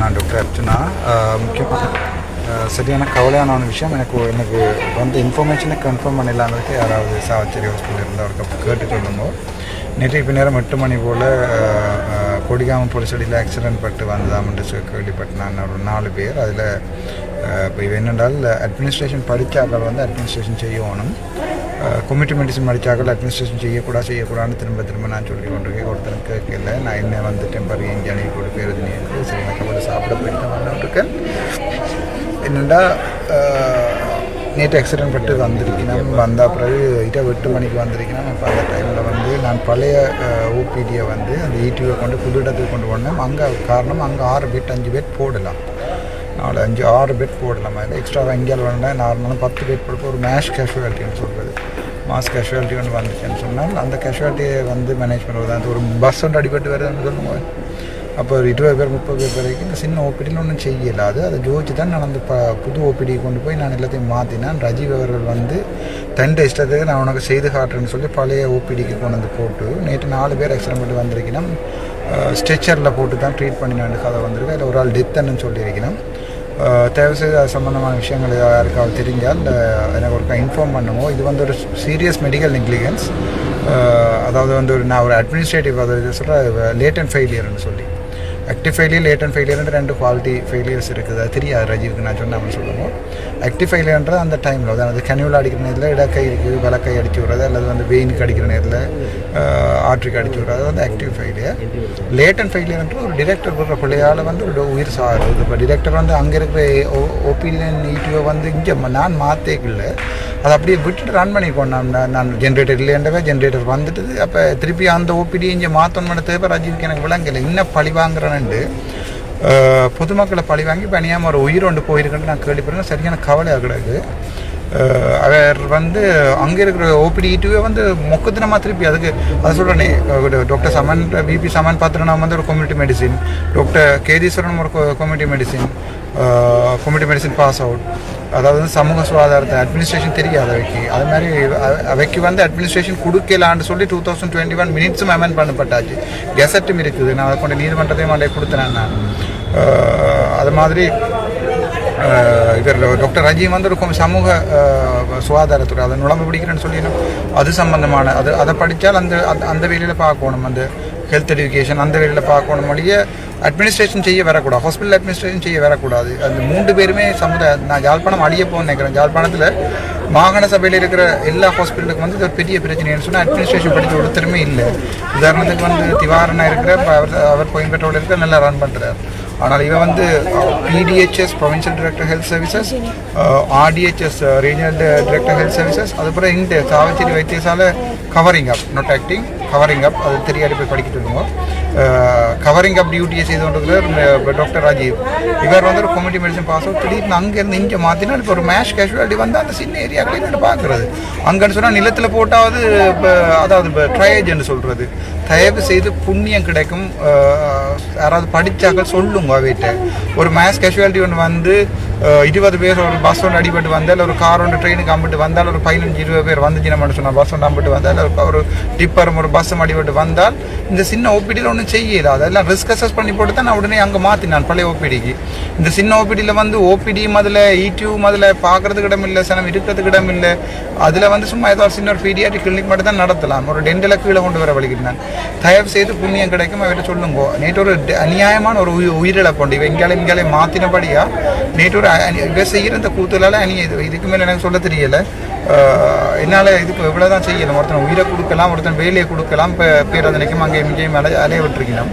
நான் டாக்டர் அர்ச்சனா. முக்கியமாக சரியான கவலையான ஒரு விஷயம் எனக்கு வந்து இன்ஃபர்மேஷனை கன்ஃபார்ம் பண்ணிடலாங்கிறதுக்கு யாராவது சாவச்சேரி ஹாஸ்பிட்டல் இருந்து அவருக்கு கேட்டு சொல்லும்போது நேற்று இப்போ நேரம் 8 மணி போல் கொடிகாமம் போலீஸ் அடியில் ஆக்சிடென்ட் பட்டு வந்ததாமன்ட்டு கேள்விப்பட்டு நான் ஒரு 4 பேர். அதில் இப்போ இது என்னென்றால் அட்மினிஸ்ட்ரேஷன் படித்தாக்கள் வந்து அட்மினிஸ்ட்ரேஷன் செய்யணும், கம்யூனிட்டி மெடிசன் படித்தாக்கள் அட்மினிஸ்ட்ரேஷன் செய்யக்கூடாதுன்னு திரும்ப நான் சொல்லி கொண்டிருக்கேன். ஒருத்தர் கேட்கல. நான் என்ன வந்து டெம்பரரி இன்ஜினி கூட பேருந்து இருக்குது. சரி மக்கள் சாப்பிட போயிட்டு வந்துட்டுருக்கேன். என்னென்னா நேற்று ஆக்சிடென்ட் பட்டு வந்திருக்கணும். வந்த பிறகு 8 மணிக்கு வந்திருக்கணும். அப்போ அந்த டைமில் வந்து நான் பழைய ஓபிடியை வந்து அந்த ஈடியூவை கொண்டு புது இடத்துக்கு கொண்டு போனேன். அங்கே காரணம் அங்கே 6 பெட் 5 பெட் போடலாம், 4 5 6 பெட் போடலாம். அதில் எக்ஸ்ட்ராவாக எங்கேயால் வேண்டாம். நார்மலாக 10 பெட் போடுறப்போ ஒரு மேஷ் கேஷுவாலிட்டின்னு சொல்கிறது, மாஸ் கேஷுவாலிட்டி ஒன்று வந்துச்சுன்னு சொன்னால் அந்த கேஷுவாலிட்டியை வந்து மேனேஜ் பண்ணுறது. அந்த ஒரு பஸ் ஒன்று அடிபட்டு வருதுன்னு சொல்லுவோம். அப்போ ஒரு 20 பேர் 30 பேர் வரைக்கும் இந்த சின்ன ஓபிடியில் ஒன்றும் செய்யலாது. அதை ஜோதிச்சு தான் நான் அந்த புது ஓபிடி கொண்டு போய் நான் எல்லாத்தையும் மாற்றினேன். ரஜீவ் அவர்கள் வந்து தன் இஷ்டத்துக்கு நான் உனக்கு செய்து காட்டுறேன்னு சொல்லி பழைய ஓபிடிக்கு கொண்டு வந்து போட்டு நேற்று 4 பேர் ஆக்சிடென்ட் பண்ணி வந்திருக்கணும். ஸ்ட்ரெச்சரில் போட்டு தான் ட்ரீட் பண்ணி நான் கதை வந்திருக்கேன். அதில் ஒரு ஆள் டெத்துன்னு சொல்லியிருக்கணும். தேவைசெய்து அது சம்மந்தமான விஷயங்கள் யாருக்காவது தெரிஞ்சால் எனக்கு ஒரு இன்ஃபார்ம் பண்ணுவோம். இது வந்து ஒரு சீரியஸ் மெடிக்கல் நெக்லிகன்ஸ். அதாவது வந்து நான் ஒரு அட்மினிஸ்ட்ரேட்டிவ் அதாவது சொல்கிறேன் லேட்டன்ட் ஃபெயிலியர்னு சொல்லி ஆக்டிவ் ஃபெயிலியர் லேட்டன்ட் ஃபெயிலியர்ன்ற 2 குவாலிட்டி ஃபெயிலியர்ஸ் இருக்குது. அது தெரியாது ரஜீவுக்கு நான் சொன்ன அவன் சொல்லுவோம். ஆக்டிவ் ஃபெயிலியர்ன்றது அந்த டைமில் அதாவது கனியூல் அடிக்கிற நேரத்தில் இடக்கை இருக்குது, வலக்கை அடிச்சு விடுறது, அல்லது வந்து வெயினுக்கு அடிக்கிற நேரத்தில் ஆற்றுக்கு அடிச்சு விடுறது வந்து ஆக்டிவ் ஃபெயிலியர். லேட்டன்ட் ஃபெயிலியர்ன்ற ஒரு டிரெக்டர் போடுற பிள்ளையால் வந்து ஒரு உயிர் சாகுது. இப்போ டிரெக்டர் வந்து அங்கே இருக்கிற ஓபிடியன் ஈடிஓ வந்து இங்கே நான் மாற்றேக்கில்லை, அதை அப்படியே விட்டுட்டு ரன் பண்ணிக்கோம். நான் ஜென்ரேட்டர் இல்லைன்றவே ஜென்ரேட்டர் வந்துட்டு அப்போ திருப்பி அந்த ஓபிடி இங்கே மாற்றணும் தேவை. ரஜீவுக்கு எனக்கு விளங்கலை. இன்னும் பழி வாங்குறேன்னு பொதுமக்களை பழி வாங்கி பணியாமல் ஒரு உயிர் ஒன்று போயிருக்குன்னு நான் கேள்விப்படுறேன். சரியான கவலையாக கிடக்கு. அவர் வந்து அங்கே இருக்கிற ஓபிடி ஈடியூவை வந்து மொக்கத்தினமாக திருப்பி அதுக்கு அதை சொல்கிறேனே. டாக்டர் சமன் பிபி சமன் பாத்திரனா வந்து ஒரு கம்யூனிட்டி மெடிசின், டாக்டர் கேதீஸ்வரன் ஒரு கம்யூனிட்டி மெடிசின் பாஸ் அவுட். அதாவது சமூக சுகாதாரத்தை அட்மினிஸ்ட்ரேஷன் தெரியாது அவைக்கு. அது மாதிரி அவைக்கு வந்து அட்மினிஸ்ட்ரேஷன் கொடுக்கலான்னு சொல்லி 2021 மினிட்ஸும் அமெண்ட் பண்ணப்பட்டாச்சு. கெசட்டும் இருக்குது. நான் அதை கொண்டு நீதிமன்றத்தையும் அடைய கொடுத்தேன். நான் அது மாதிரி இவர் டாக்டர் ரஜீவ் வந்து ஒரு சமூக சுகாதாரத்துறை அதை நுழம்பு பிடிக்கிறேன்னு சொல்லிடணும். அது சம்பந்தமான அதை படித்தால் அந்த வேலையில் பார்க்கணும். அந்த ஹெல்த் எஜுகேஷன் அந்த வேலையில் பார்க்கணும். மொழியை அட்மினிஸ்ட்ரேஷன் செய்ய வரக்கூடாது, ஹாஸ்பிட்டல் அட்மினிஸ்ட்ரேஷன் செய்ய வரக்கூடாது. அந்த 3 பேருமே நான் யாழ்ப்பாணம் அழிய போகணும்னு நினைக்கிறேன். யாழ்ப்பாணத்தில் மாகாண சபையில் இருக்கிற எல்லா ஹாஸ்பிட்டலுக்கும் வந்து இது ஒரு பெரிய பிரச்சனைன்னு சொன்னால் அட்மினிஸ்ட்ரேஷன் படித்த ஒருத்தருமே இல்லை. உதாரணத்துக்கு வந்து திவாரணா இருக்கிற அவர் கோயம்பேட்டோடு இருக்கிற நல்லா ரன் பண்ணுறார். ஆனால் இவன் வந்து PDHS provincial director health services, RDHS regional director health services, அதுக்கப்புறம் இந்த சாவச்சேரி வைத்தியசாலை covering up not acting covering up அது தெரியாது போய் படிக்கிட்டு இருக்கோம். கவரிங் அப் டியூட்டியை செய்து கொண்டிருக்கிற டாக்டர் ராஜீவ் இவர் வந்து ஒரு கம்யூனிட்டி மெடிசன் பாஸ் அவுட். திடீர்னு அங்கேருந்து இங்கே மாற்றினா இப்போ ஒரு மேஷ் கேஷுவாலிட்டி வந்து அந்த சின்ன ஏரியாக்களையும் நான் பார்க்குறது. அங்கன்னு சொன்னால் நிலத்தில் போட்டாவது அதாவது இப்போ ட்ரையேஜ்ன்னு சொல்கிறது. தயவு செய்து புண்ணியம் கிடைக்கும். யாராவது படித்தாக்கள் சொல்லுங்க அவைகிட்ட. ஒரு மேஷ் கேஷுவாலிட்டி ஒன்று வந்து 20 பேர் ஒரு பஸ் ஒன்று அடிபட்டு வந்தால், ஒரு கார் ஒன்று ட்ரெயினுக்கு அம்பிட்டு வந்தால், ஒரு 15-20 பேர் வந்துச்சு நம்ம சொன்னால் பஸ் ஒன்று அம்பிட்டு வந்தால், ஒரு டிப்பரும் ஒரு பஸ்ஸும் அடிபட்டு வந்தால் இந்த சின்ன ஓபிடியில் ஒன்றும் செய்யல. அதெல்லாம் ரிஸ்க் அசஸ் பண்ணி போட்டு தான் நான் உடனே அங்கே மாற்றினான் பழைய ஓபிடிக்கு. இந்த சின்ன ஓபிடியில் வந்து ஓபிடியும் அதில் ஈடியூவும் அதில் பார்க்குறதுக்கு இடம் இல்லை, சனம் இருக்கிறதுக்கு இடம் இல்லை. அதில் வந்து சும்மா ஏதாவது சின்ன ஒரு பீடியாட்ரிக் கிளினிக் மட்டும் தான் நடத்தலாம். ஒரு டென்டலை கீழே கொண்டு வர வலிக்கிட்டான். தயவு செய்து புண்ணியம் கிடைக்கும் அவர்கிட்ட சொல்லுங்க. நேற்று ஒரு அநியாயமான ஒரு உயிரிழப்பு உண்டு. இவங்காலே மாற்றினபடியா நேற்று ஒரு இவ செய்கிற இந்த கூத்துலால் இதுக்கு மேலே எனக்கு சொல்ல தெரியலை. என்னால் இதுக்கு எவ்வளோ தான் செய்யலாம். ஒருத்தன் உயிரை கொடுக்கலாம், ஒருத்தன் வேலையை கொடுக்கலாம், பேரதனைக்கும் அங்கே இங்கேயும் அலைய விட்டுருக்கணும்.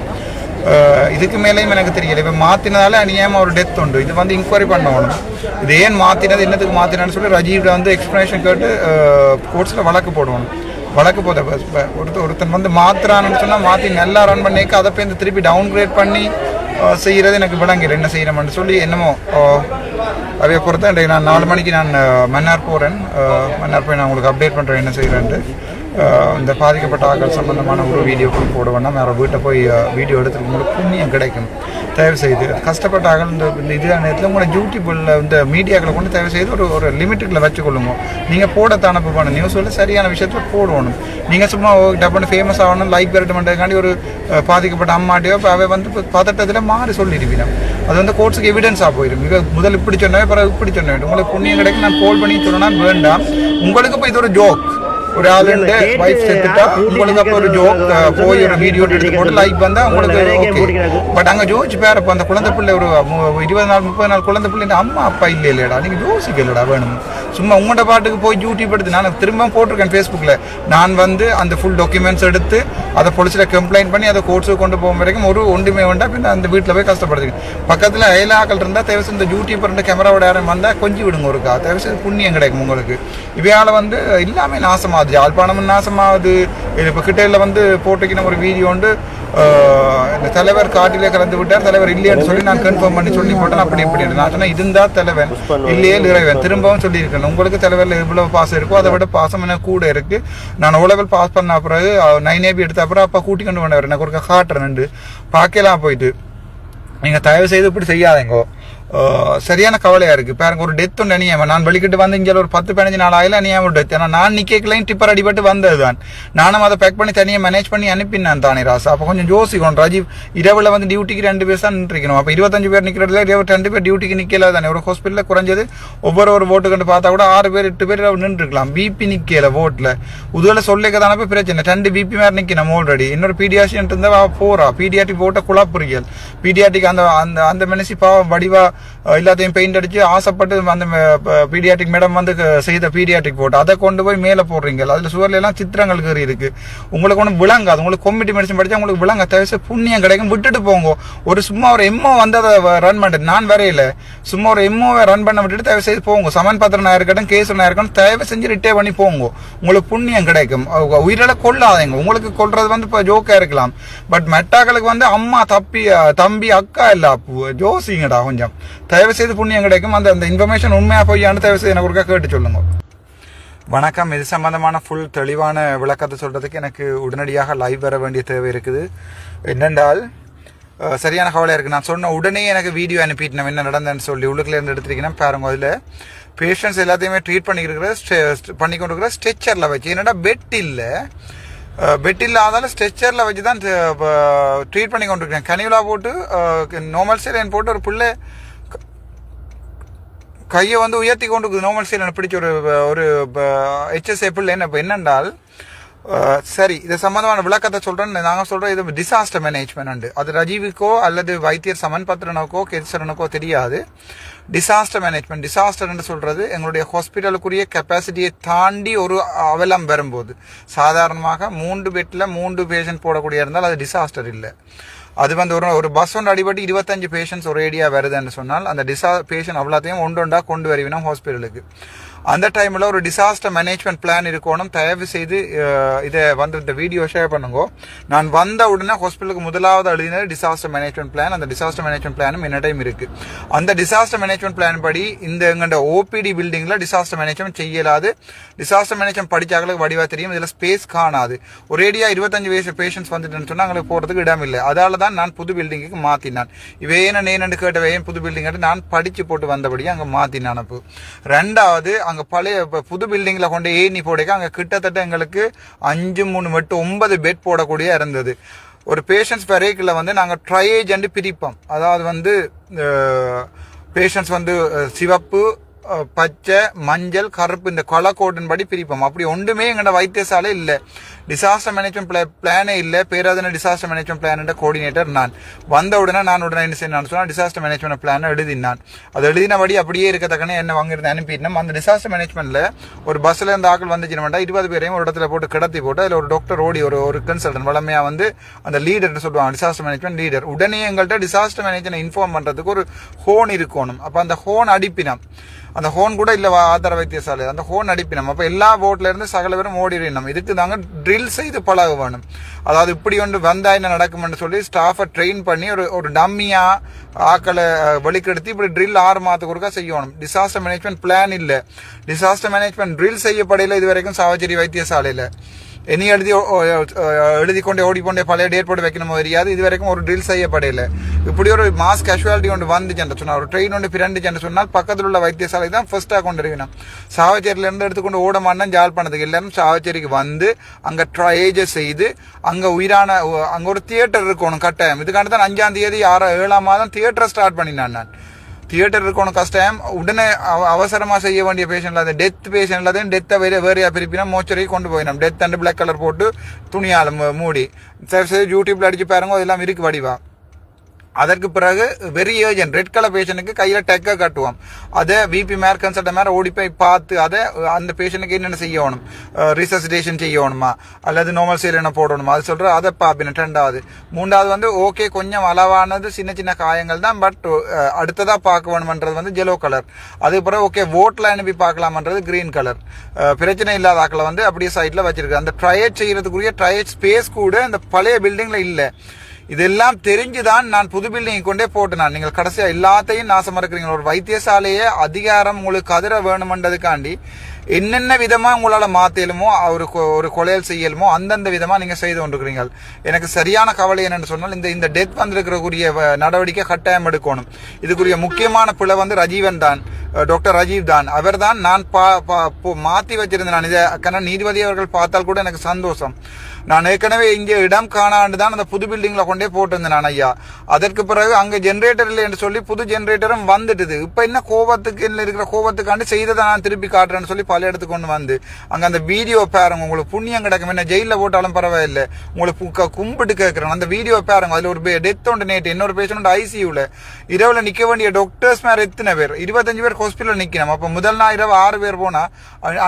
இதுக்கு மேலேயும் எனக்கு தெரியலை. இப்போ மாற்றினதால அநியாயமாக ஒரு டெத் உண்டு. இது வந்து இன்கொயரி பண்ணணும். இது ஏன் மாற்றினது, என்னத்துக்கு மாற்றினான்னு சொல்லி ரஜீவ்ட வந்து எக்ஸ்ப்ளனேஷன் கேட்டு கோர்ட்ஸில் வழக்கு போடுவோம். வழக்கு போத ஒருத்தன் வந்து மாத்திரான்னு சொன்னால் மாற்றி நல்லா ரன் பண்ணிக்க அதை போய் திருப்பி டவுன் கிரேட் பண்ணி செய்கிறது எனக்கு விளங்கல. என்ன செய்யணும்னு சொல்லி என்னமோ அவையை பொறுத்த இன்றைக்கு நான் 4 மணிக்கு நான் மன்னார் போகிறேன். மன்னார் போய் நான் உங்களுக்கு அப்டேட் பண்ணுறேன் என்ன செய்கிறேன்ட்டு. இந்த பாதிக்கப்பட்ட ஆக்கள் சம்பந்தமான ஒரு வீடியோக்கள் போட வேண்டாம். வேறு வீட்டை போய் வீடியோ எடுத்துருக்கும் புண்ணியம் கிடைக்கும். தயவு செய்து கஷ்டப்பட்ட ஆக்கள் இந்த இது நேரத்தில் உங்களோட யூடியூப்பில் இந்த மீடியாக்களை கொண்டு தயவு செய்து ஒரு லிமிட்டுக்குள்ள வச்சுக்கொள்ளுங்க. நீங்கள் போட தானப்பான நியூஸில் சரியான விஷயத்தில் போடணும். நீங்கள் சும்மா டப்புன்னு ஃபேமஸ் ஆகணும், லைக் பெருட்டு பண்ணுறதுக்காண்டி ஒரு பாதிக்கப்பட்ட அம்மாட்டையோ அவை வந்து பதட்டத்தில் மாறி சொல்லிடுவீங்க. அது வந்து கோர்ட்ஸுக்கு எவிடன்ஸாக போயிடும். இவ முதல் இப்படி சொன்னவே பிறகு இப்படி சொன்னேன், உங்களுக்கு புண்ணியம் கிடைக்கும் நான் கால் பண்ணி சொன்னா வேண்டாம், உங்களுக்கு இப்போ இது ஒரு ஜோக். ஒரு ஆளுண்டு வைஃப் செத்துட்டா உங்களுக்கு அப்போ ஒரு ஜோக் போய் ஒரு வீடியோ எடுத்து போட்டு லைக் வந்தா உங்களுக்கு ஓகே. பட் அங்கே ஜோதிச்சு பேர் இப்போ அந்த குழந்தை பிள்ளை ஒரு 20 நாள் 30 நாள் குழந்தை பிள்ளை அம்மா அப்பா இல்லை இல்லையடா, நீங்கள் யோசிக்கலடா வேணும். சும்மா உங்களோட பாட்டுக்கு போய் யூடியூப் எடுத்து நான் திரும்ப போட்டிருக்கேன் ஃபேஸ்புக்கில். நான் வந்து அந்த ஃபுல் டாக்குமெண்ட்ஸ் எடுத்து அதை போலீஸில் கம்ப்ளைண்ட் பண்ணி அதை கோர்ட்ஸுக்கு கொண்டு போகும் வரைக்கும் ஒரு ஒன்றுமே வேண்டாம். பின்ன அந்த வீட்டில் போய் கஷ்டப்படுத்துங்க. பக்கத்தில் அயலாக்கள் இருந்தால் தேவைச்சு இந்த யூடியூப்பர் கேமராவோட யாரும் வந்தால் கொஞ்சம் விடுங்க ஒருக்கா, தேவைச்சு புண்ணியம் கிடைக்கும் உங்களுக்கு. இவையால் வந்து எல்லாமே நாசமாகுது, யாழ்ப்பாணமும் நாசமாகுது. இப்போ கிட்டையில் வந்து போட்டுக்கின ஒரு வீடியோ வந்து இந்த தலைவர் காட்டிலே கலந்து விட்டார், தலைவர் இல்லையான்னு சொல்லி நான் கன்ஃபார்ம் பண்ணி சொல்லி போட்டேன். அப்படி இப்படி நான் சொன்னேன் இருந்தா தலைவன் இல்லையே இறைவன். திரும்பவும் சொல்லியிருக்கேன் உங்களுக்கு தலைவரில் எவ்வளவு பாசம் இருக்கோ அதை விட பாசம் எனக்கு கூட இருக்கு. நான் உலகில் பாஸ் பண்ண பிறகு 9AB எடுத்த அப்புறம் அப்போ கூட்டி கொண்டு வந்தவர் எனக்கு ஒரு காட்டுறேன் பார்க்கலாம் போயிட்டு. நீங்கள் தயவு செய்து இப்படி செய்யாதீங்கோ, சரியான கவலையா இருக்கு. பாருங்க ஒரு டெத் ஒன்று அணியாம நான் வெளிக்கிட்டு வந்து இங்கே ஒரு 10-15 நாள் ஆயில அணியாம ஒரு டெத். ஏன்னா நான் நிக்கலையும் டிப்பர் அடிபட்டு வந்தது தான். நானும் அதை பேக் பண்ணி தனியாக மேனேஜ் பண்ணி அனுப்பினான் தானே ராசா. அப்போ கொஞ்சம் யோசிக்கணும். ராஜீவ் இரவில் வந்து டியூட்டிக்கு 2 பேர் தான் நின்றுக்கணும். அப்போ 25 பேர் நிற்கிறதுல 2 பேர் டியூட்டிக்கு நிற்கல தானே. ஒரு ஹாஸ்பிட்டலில் குறைஞ்சது ஒவ்வொரு ஓட்டு கண்டு பார்த்தா கூட 6 பேர் 8 பேர் நின்றுருக்கலாம். பிபி நிற்கல ஓட்டில் உதுவில் சொல்லிக்க தானே போய் பிரச்சனை. 2 பிபி மாதிரி நிற்கணும் ஆல்ரெடி. இன்னொரு பீடியாஷியன் இருந்தா போறா பீடியாட்டிக் போட்ட குழப்புறியல். பீடியாட்டிக் அந்த அந்த அந்த மனசி பாவம் வடிவா எல்லாத்தையும் பெயிண்ட் அடிச்சு ஆசைப்பட்டு அந்த பீடியாட்டிக் மேடம் வந்து செய்த பீடியாட்டிக் போட்டு அதை கொண்டு போய் மேலே போடுறீங்க. அதில் சுவர்ல எல்லாம் சித்திரங்கள் கறி இருக்கு. உங்களுக்கு ஒன்றும் விளங்காது. உங்களுக்கு கொமிட்டி மெடிசன் படிச்சா உங்களுக்கு விளங்க தேவை புண்ணியம் கிடைக்கும். விட்டுட்டு போங்க. ஒரு சும்மா ஒரு எம்ஓ வந்து அதை ரன் பண்ணிட்டு நான் வரையில சும்மா ஒரு எம்ஓவை ரன் பண்ண விட்டுட்டு தயவு செய்து போங்க. சமன் பத்திரனா இருக்கட்டும் கேஸ் இருக்கட்டும் தயவு செஞ்சு ரிட்டே பண்ணி போங்க. உங்களுக்கு புண்ணியம் கிடைக்கும். உயிரில கொள்ளாதீங்க. உங்களுக்கு கொள்றது வந்து இப்போ ஜோக்கா இருக்கலாம். பட் மெட்டாக்களுக்கு வந்து அம்மா தம்பி அக்கா இல்ல ஜோசிங்கடா கொஞ்சம் தயவு செய்து புண்ணியம் கிடைக்கும். அந்த அந்த இன்ஃபர்மேஷன் உண்மையா போய்யான்னு தயவு செய்து எனக்கு கேட்டு சொல்லுங்க. வணக்கம். இது சம்பந்தமான ஃபுல் தெளிவான விளக்கத்தை சொல்றதுக்கு எனக்கு உடனடியாக லைவ் வர வேண்டிய தேவை இருக்குது. என்னென்றால் சரியான கவலையா இருக்கு. நான் சொன்ன உடனே எனக்கு வீடியோ அனுப்பிட்டேன் என்ன நடந்தேன்னு சொல்லி உள்ளுக்குள்ள இருந்து எடுத்துருக்கேன் பாருங்க. அதில் பேஷண்ட்ஸ் எல்லாத்தையுமே ட்ரீட் பண்ணிக்கொண்டிருக்கிற ஸ்ட்ரெச்சரில் வச்சு. என்னடா பெட் இல்லை அதால ஸ்ட்ரெச்சரில் வச்சு தான் ட்ரீட் பண்ணி கொண்டிருக்கேன். கனிவலா போட்டு நார்மல் சைலன் போட்டு ஒரு பிள்ளை கையை வந்து உயர்த்தி கொண்டு இருக்குது. நார்மல் சைலன் பிடிச்ச ஒரு HSA பிள்ளை என்னென்றால் சரி இது சம்பந்தமான விளக்கத்தை சொல்றேன். நாங்கள் சொல்றோம் இது டிசாஸ்டர் மேனேஜ்மெண்ட். அது ரஜீவுக்கோ அல்லது வைத்தியர் சமன் பத்ரனுக்கோ கேசரனுக்கோ தெரியாது. டிசாஸ்டர் மேனேஜ்மெண்ட் டிசாஸ்டர்ன்னு சொல்றது எங்களுடைய ஹாஸ்பிட்டலுக்குரிய கெப்பாசிட்டியை தாண்டி ஒரு அவலம் வரும்போது சாதாரணமாக 3 பெட்ல 3 பேஷண்ட் போடக்கூடிய இருந்தால் அது டிசாஸ்டர் இல்லை. அது வந்து ஒரு பஸ் ஒன்று அடிபட்டு 25 பேஷண்ட்ஸ் ஒரு ஏரியா வருதுன்னு சொன்னால் அந்த பேஷண்ட் அவ்வளோத்தையும் ஒன்றொண்டா கொண்டு வருவினா ஹாஸ்பிட்டலுக்கு. அந்த டைமில் ஒரு டிசாஸ்டர் மேனேஜ்மெண்ட் பிளான் இருக்கணும். தயவு செய்து இதை வந்து இந்த வீடியோ ஷேர் பண்ணுங்க. நான் வந்த உடனே ஹாஸ்பிட்டலுக்கு முதலாவது எழுதினது டிசாஸ்டர் மேனேஜ்மெண்ட் பிளான். அந்த டிசாஸ்டர் மேனேஜ்மெண்ட் பிளானும் என்ன டைம் இருக்கு. அந்த டிசாஸ்டர் மேனேஜ்மெண்ட் பிளான் படி இந்த எங்கள்ட ஓபிடி பில்டிங்ல டிசாஸ்டர் மேனேஜ்மெண்ட் செய்யலாது. டிசாஸ்டர் மேனேஜ்மெண்ட் படிச்சாங்களுக்கு வடிவா தெரியும். இதில் ஸ்பேஸ் காணாது. ஒரேடியா 25 பேஷண்ட்ஸ் வந்துட்டுன்னு சொன்னா அவங்களுக்கு போறதுக்கு இடம் இல்லை. அதால தான் நான் புது பில்டிங்குக்கு மாத்தினான். இவையேன்னு நேனு கேட்டவே புது பில்டிங் நான் படிச்சு போட்டு வந்தபடியே அங்கே மாத்தினான். அப்போ ரெண்டாவது அங்கே பழைய புது பில்டிங்ல கொண்டு ஏணி போடைக்க அங்கே கிட்டத்தட்ட எங்களுக்கு 5 3 8 9 பெட் போடக்கூடிய இருந்தது. ஒரு பேஷண்ட்ஸ் வரைக்குள்ள வந்து நாங்கள் ட்ரையேஜ் அண்டு பிரிப்போம். அதாவது வந்து பேஷண்ட்ஸ் வந்து சிவப்பு பச்சை மஞ்சள் கருப்பு இந்த கலர் கோடின் படி பிரிப்போம். அப்படி ஒன்றுமே எங்களோட வைத்தியசாலை இல்லை. டிசாஸ்டர் மேனேஜ்மெண்ட் பிளானே இல்லை. Peradeniya disaster management plan coordinator நான் வந்த உடனே என்ன செய்யணும் சொன்னால் டிசாஸ்டர் மேனேஜ்மெண்ட் பிளான் எழுதினான். அது எழுதினபடி அப்படியே இருக்கத்தக்கனே என்ன வாங்கிருந்து அனுப்பிட்டோம். அந்த டிசாஸ்டர் மேனேஜ்மெண்ட்ல ஒரு பஸ்ல இருந்து ஆக்கள் வந்துச்சுன்னா 20 பேரையும் ஒரு இடத்துல போட்டு கிடத்தி போட்டு அதில் ஒரு டாக்டர் ஒரு கன்சல்டன்ட் வளமையா வந்து அந்த லீடர் சொல்லுவாங்க டிசாஸ்டர் மேனேஜ்மெண்ட் லீடர். உடனே எங்கள்கிட்ட டிசாஸ்டர் மேனேஜ்மெண்ட் இன்ஃபார்ம் பண்றதுக்கு ஒரு ஹோன் இருக்கணும். அப்போ அந்த ஹோன் அடிப்பினோம். அந்த ஹோன் கூட இல்லை ஆதார வைத்தியசாலை அந்த ஹோன் அடிப்பினோம். அப்போ எல்லா போட்ல இருந்து சகல பேரும் ஓடிடணும். இதுக்கு தாங்க ட்ரில் செய்து பழக வேணும். அதாவது இப்படி ஒன்று வந்தா என்ன நடக்கும்னு சொல்லி ஸ்டாஃபை ட்ரெயின் பண்ணி ஒரு டம்மியா ஆக்களை வெளிக்கெடுத்து இப்படி ட்ரில் 6 மாதத்துக்கு ஒருக்கா செய்யணும். டிசாஸ்டர் மேனேஜ்மெண்ட் பிளான் இல்லை. டிசாஸ்டர் மேனேஜ்மெண்ட் ட்ரில் செய்யப்படையில இது வரைக்கும் சாவச்சேரி வைத்தியசாலையில் இனி எழுதி கொண்டே ஓடிக்கொண்டே பழைய டேட் போட்டு வைக்கணும் தெரியாது. இது வரைக்கும் ஒரு ட்ரில் செய்யப்படையில. இப்படி ஒரு மாஸ் கேஷுவாலிட்டி ஒன்று வந்துச்சு சொன்னால், ஒரு ட்ரெயின் ஒன்று பிறண்டுச்சு சொன்னால் பக்கத்தில் உள்ள வைத்தியசாலை தான் ஃபர்ஸ்ட்டாக கொண்டு இருக்கணும். சாவச்சேரியிலேருந்து எடுத்துக்கொண்டு ஓட மாட்டேன் ஜாழ்ப்பாணத்துக்கு எல்லாரும் சாவச்சேரிக்கு வந்து அங்கே ட்ரையேஜ் செய்து அங்கே உயிரான அங்கே ஒரு தியேட்டர் இருக்கணும் கட்டாயம். இதுக்காண்டி தான் 5ஆம் தேதி 7ஆம் மாதம் தியேட்டரை ஸ்டார்ட் பண்ணினான். நான் தியேட்டர் இருக்கணும் கஷ்டம். உடனே அவசரமாக செய்ய வேண்டிய பேஷண்ட் அது டெத் பேஷண்ட் அது டெத்தை வேறையாக பிரிப்பினா மோச்சரைக்கு கொண்டு போயிடும். டெத் அண்ட் பிளாக் கலர் போட்டு துணியால் மூடி சரி யூடியூப்ல அடிச்சு பாருங்க, அதெல்லாம் இருக்கு வடிவா. அதற்கு பிறகு வெரி ஏர்ஜென்ட் ரெட் கலர் பேஷண்ட்டுக்கு கையில் டெக்கை கட்டுவோம். அதை விபி மேர் கன்சல்ட் மேலே ஓடி போய் பார்த்து அதை அந்த பேஷண்ட்டுக்கு என்னென்ன செய்யணும், ரிசசிடேஷன் செய்யணுமா அல்லது நார்மல் சீரியனை போடணுமா அது சொல்கிற அதை பார்ப்பேன். 2வது வந்து ஓகே கொஞ்சம் அளவானது சின்ன சின்ன காயங்கள் தான், பட் அடுத்ததாக பார்க்க வேணுமன்றது ஜெலோ கலர். அதுக்கு பிறகு ஓகே ஓட்டில் அனுப்பி பார்க்கலாமன்றது கிரீன் கலர். பிரச்சனை இல்லாத ஆக்களை அப்படியே சைட்டில் வச்சிருக்கு. அந்த ட்ரையேட் செய்யறதுக்குரிய ட்ரையேட் ஸ்பேஸ் கூட அந்த பழைய பில்டிங்கில் இல்லை. இதெல்லாம் தெரிஞ்சுதான் நான் புது பில்டிங் கொண்டே போட்டேன். நீங்கள் கடைசியா எல்லாத்தையும் நாசமா இருக்கிறீங்க. ஒரு வைத்தியசாலையே அதிகாரம் உங்களுக்கு கதிர வேணுமென்றதுக்காண்டி என்னென்ன விதமா உங்களால மாத்தலுமோ ஒரு கொலையல் செய்யலுமோ அந்தந்த விதமா நீங்க செய்து கொண்டிருக்கிறீங்க. எனக்கு சரியான கவலை என்னன்னு சொன்னால் இந்த டெத் வந்திருக்கிறக்கூடிய நடவடிக்கை கட்டாயம் எடுக்கணும். இதுக்குரிய முக்கியமான பிழை ரஜீவன் தான், டாக்டர் ராஜீவ் தான். அவர் தான் நான் மாத்தி வச்சிருந்தேன். நான் இதை நீதிபதி அவர்கள் பார்த்தால் கூட எனக்கு சந்தோஷம். நான் ஏற்கனவே இங்கே இடம் காணாண்டு தான் அந்த புது பில்டிங்ல கொண்டே போட்டிருந்தேன் நான் ஐயா. அதற்கு பிறகு அங்க ஜென்ரேட்டர் இல்லை என்று சொல்லி புது ஜென்ரேட்டரும் வந்துட்டுது. இப்ப என்ன கோபத்துக்கு இருக்கிற கோபத்துக்காண்டி செய்ததை நான் திருப்பி காட்டுறேன்னு சொல்லி பல இடத்துக்கு கொண்டு வந்து அங்க அந்த வீடியோ பாருங்க. உங்களுக்கு புண்ணியம் கிடக்கும். என்ன ஜெயில போட்டாலும் பரவாயில்லை, உங்களுக்கு கும்பிட்டு கேட்கிறேன். அந்த வீடியோ பாருங்க. அதுல ஒரு டெத் ஒன்று நேற்று இன்னொரு பேஷண்ட் ஐசியூல இரவுல நிக்க வேண்டிய டாக்டர்ஸ் மேல எத்தனை பேர் 25 பேர் ஹாஸ்பிட்டல் நிக்கணும். அப்ப முதல் நாள் இரவு 6 பேர் போனா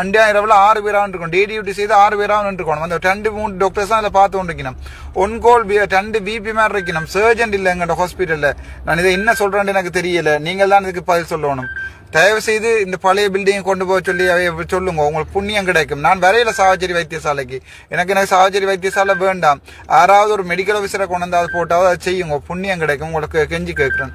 அண்டா இரவுல 6 பேராக இருக்கும். டே டியூட்டி செய்து 6 பேராக இருக்கணும். அந்த 2-3 டாக்டர்ஸ் தான் இதை பார்த்து கொண்டிருக்கணும். ஒன் கோல் 2 பிபி மாதிரி இருக்கணும். சர்ஜன் இல்லை எங்கள்ட ஹாஸ்பிட்டல்ல. நான் இதை என்ன சொல்றேன்னு எனக்கு தெரியல. நீங்கள் தான் இதுக்கு பதில் சொல்லணும். தயவு செய்து இந்த பழைய பில்டிங் கொண்டு போக சொல்லி சொல்லுங்க, உங்களுக்கு புண்ணியம் கிடைக்கும். நான் வரையில சாவச்சேரி வைத்தியசாலைக்கு. எனக்கு சாவச்சேரி வைத்தியசாலை வேண்டாம். யாராவது ஒரு மெடிக்கல் ஆஃபீஸரை கொண்டு வந்து அதை போட்டாவது அதை செய்யுங்க, புண்ணியம் கிடைக்கும். உங்களுக்கு கெஞ்சி கேட்கிறேன்.